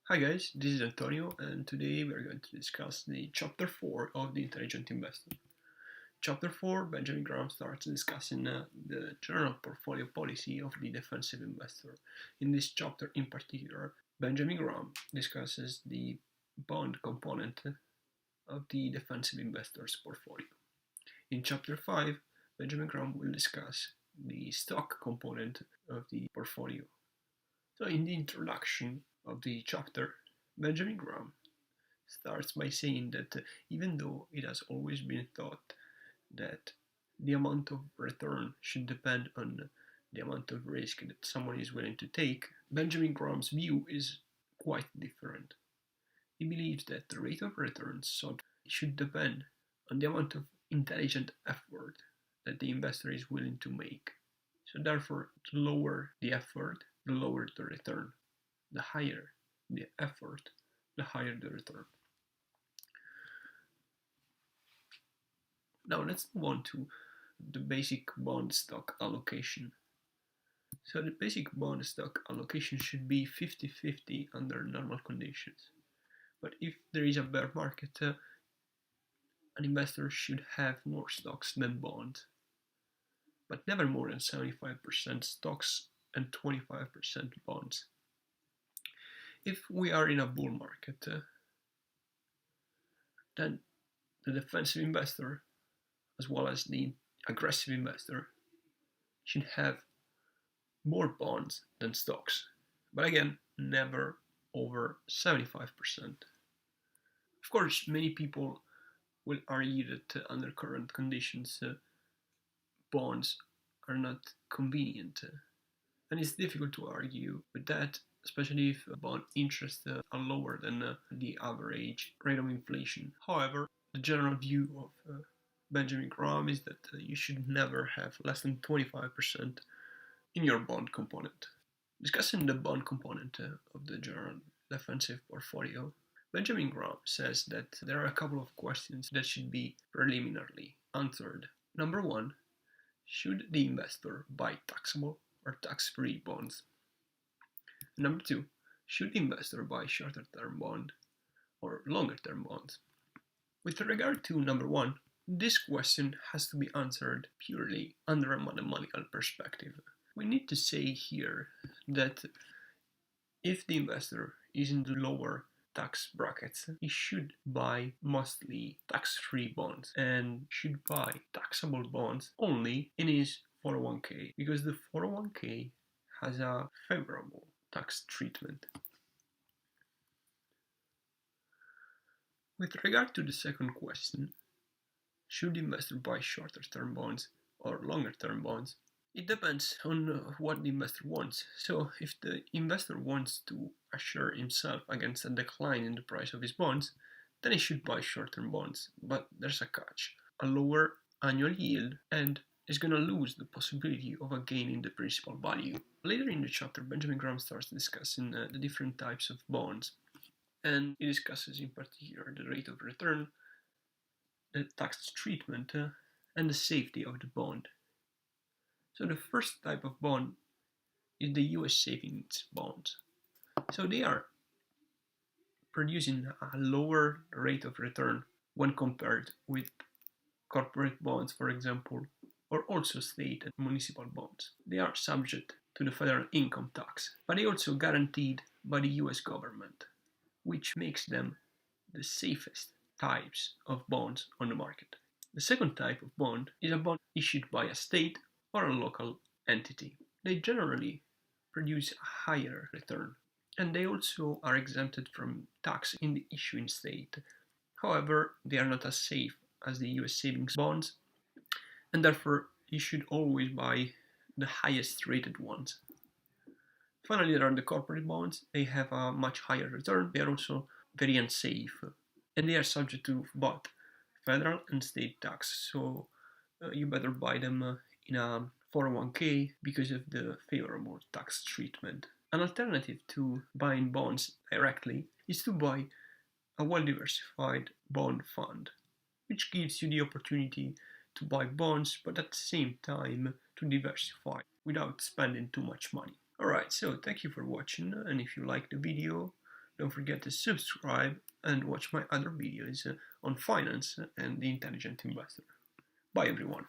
Hi guys, this is Antonio and today we are going to discuss the chapter 4 of The Intelligent Investor. Chapter 4, Benjamin Graham starts discussing the general portfolio policy of the defensive investor. In this chapter in particular, Benjamin Graham discusses the bond component of the defensive investor's portfolio. In chapter 5, Benjamin Graham will discuss the stock component of the portfolio. So in the introduction of the chapter, Benjamin Graham starts by saying that even though it has always been thought that the amount of return should depend on the amount of risk that someone is willing to take, Benjamin Graham's view is quite different. He believes that the rate of return sought should depend on the amount of intelligent effort that the investor is willing to make. So therefore, the lower the effort, the lower the return. The higher the effort, the higher the return. Now let's move on to the basic bond stock allocation. So the basic bond stock allocation should be 50-50 under normal conditions. But if there is a bear market, an investor should have more stocks than bonds, but never more than 75% stocks and 25% bonds. If we are in a bull market, then the defensive investor, as well as the aggressive investor, should have more bonds than stocks, but again, never over 75%. Of course, many people will argue that under current conditions, bonds are not convenient, and it's difficult to argue with that, especially if bond interests are lower than the average rate of inflation. However, the general view of Benjamin Graham is that you should never have less than 25% in your bond component. Discussing the bond component of the general defensive portfolio, Benjamin Graham says that there are a couple of questions that should be preliminarily answered. Number one, should the investor buy taxable or tax-free bonds? Number two, should the investor buy shorter-term bond or longer-term bonds? With regard to number one, this question has to be answered purely under a mathematical perspective. We need to say here that if the investor is in the lower tax brackets, he should buy mostly tax-free bonds and should buy taxable bonds only in his 401k, because the 401k has a favorable tax treatment. With regard to the second question, should the investor buy shorter term bonds or longer term bonds? It depends on what the investor wants. So if the investor wants to assure himself against a decline in the price of his bonds, then he should buy short-term bonds. But there's a catch: a lower annual yield, and is going to lose the possibility of a gain in the principal value. Later in the chapter, Benjamin Graham starts discussing the different types of bonds, and he discusses in particular the rate of return, the tax treatment, and the safety of the bond. So the first type of bond is the US savings bonds. So they are producing a lower rate of return when compared with corporate bonds, for example, or also state and municipal bonds. They are subject to the federal income tax, but they also guaranteed by the US government, which makes them the safest types of bonds on the market. The second type of bond is a bond issued by a state or a local entity. They generally produce a higher return, and they also are exempted from tax in the issuing state. However, they are not as safe as the US savings bonds, and therefore you should always buy the highest rated ones. Finally, there are the corporate bonds. They have a much higher return. They are also very unsafe, and they are subject to both federal and state tax, so you better buy them in a 401k because of the favorable tax treatment. An alternative to buying bonds directly is to buy a well-diversified bond fund, which gives you the opportunity to buy bonds but at the same time to diversify without spending too much money. Alright, so thank you for watching, and if you liked the video, Don't forget to subscribe and watch my other videos on finance and the intelligent investor. Bye everyone.